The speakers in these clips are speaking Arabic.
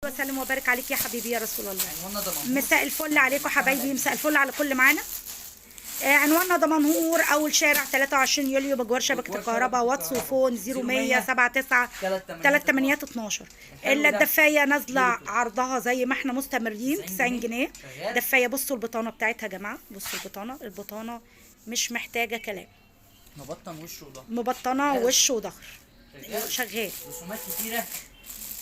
وسلم وبارك عليك يا حبيبي يا رسول الله. عنواننا دمنهور. مساء الفل عليكم حبايبي، مساء الفل على كل معانا. عنواننا دمنهور، اول شارع 23 يوليو بجوار شبكه الكهرباء، واتس وفون 0179 3812. الا الدفايه نازله عرضها زي ما احنا مستمرين 90 جنيه دفايه. بصوا البطانه بتاعتها يا جماعه، بصوا البطانه مش محتاجه كلام. مبطن وش وظهر. مبطنه وش وظهر شغال. رسومات كتيره.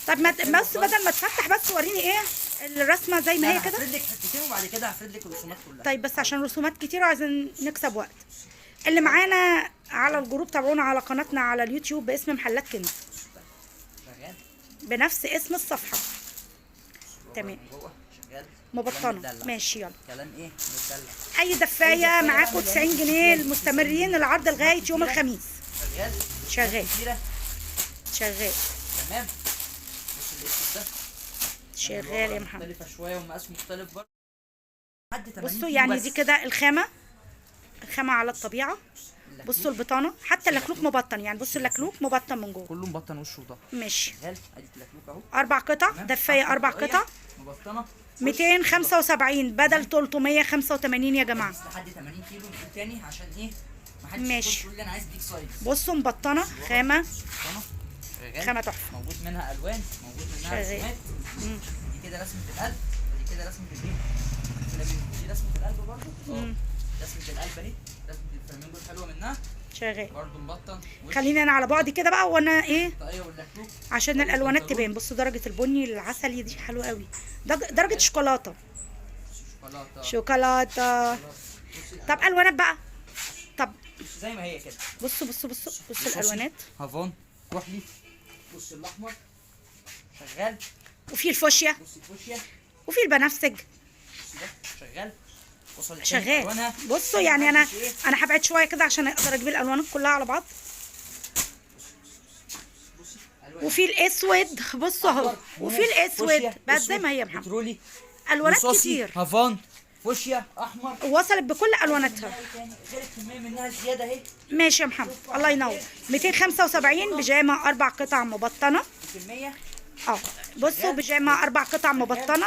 طب ما بس بدل ما تفتح بس وريني ايه الرسمه زي ما هي كده. هفرد لك حتتين وبعد كده هفرد لك الرسومات كلها. طيب بس عشان رسومات كتير وعايزين نكسب وقت. اللي معانا على الجروب تابعونا على قناتنا على اليوتيوب باسم محلات كنز، شغال بنفس اسم الصفحه. تمام. شغال. مبطنه ماشي. يلا كلام ايه متدلع. اي دفايه معاكم 90 جنيه المستمرين، العرض لغايه يوم الخميس. شغال. شغال. تمام. بص الاسود ده شغال يا محمد. مختلفه شويه ومقاس مختلف برضه. بصوا يعني دي كده الخامه على الطبيعه. بصوا البطانه حتى اللكلوك مبطن، يعني بصوا اللكلوك مبطن من جوه كله مبطن وش وظهر. ماشي. شغال. ادي اللكلوك اهو 4 قطع دفايه، 4 قطع مبطنه 275 بدل 385 يا جماعه. لحد 80 كيلو نقول تاني عشان ايه محدش ماشي. يقول لي انا عايز بيك سايز. بصوا مبطنه خامه خامه تحفه. موجود منها الوان، موجود منها شغال. رسومات. دي كده رسمه القلب، ودي كده رسمه الايه؟ دي رسمه القلب برضه. رسمه القلب اهي، رسمه الفلامينجو الحلوه منها. شغال. برضه مبطن. خليني انا على بعد كده بقى وانا ايه الطاقيه واللكلوك عشان الالوانات تبان. بصوا درجه البني العسلي دي حلوه قوي، درجه شوكولاته. شوكولاته. طب الوانات بقى. طب زي ما هي كده. بصوا الالوانات. هافون كحلي. بص الاحمر شغال. وفي الفوشيا بص الفوشيا. وفي البنفسج بص ده شغال. شغال. بصوا يعني انا هبعد شويه كده عشان اقدر اجيب الالوانات كلها على بعض. وفي الاسود بصوا اهو، وفي الاسود بس زي ما هي يا محمد. بترولي. الوانات كتير. هافون فوشيا احمر. وصلت بكل الواناتها. غير الكميه منها زياده اهي. ماشي يا محمد الله ينور. 275 بيجامه 4 قطع مبطنه. الكميه بصوا بيجامه 4 قطع مبطنه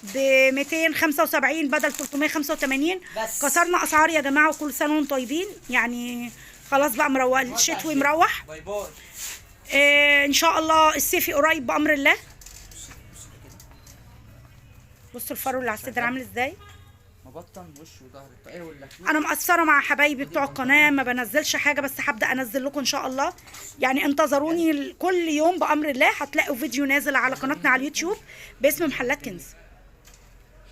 ب 275 بدل 385. كسرنا اسعار يا جماعه، وكل سنه وانتم طيبين. يعني خلاص بقى مروق الشتوي مروح. باي باي. ان شاء الله الصيفي قريب بامر الله. بصوا الفرو اللي على الصدر عامل ازاي. مبطن وش وظهر الطاقيه واللكلوك. انا مقصره مع حبايبي بتوع القناه، ما بنزلش حاجه، بس هبدا انزل لكم ان شاء الله. يعني انتظروني كل يوم بامر الله، هتلاقوا فيديو نازل على قناتنا على اليوتيوب باسم محلات كنز.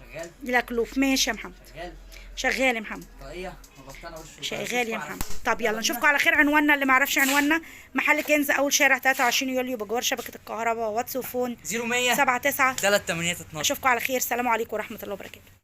شغال. لكلوك ماشي يا محمد. شغال يا محمد. طاقيه مبطنه وش شغال يا محمد. طب يلا نشوفكم على خير. عنواننا اللي ما عرفش عنواننا، محل كنز، اول شارع 23 يوليو بجوار شبكه الكهرباء، واتس وفون 0100 79 3812. اشوفكم على خير. سلام عليكم ورحمه الله وبركاته.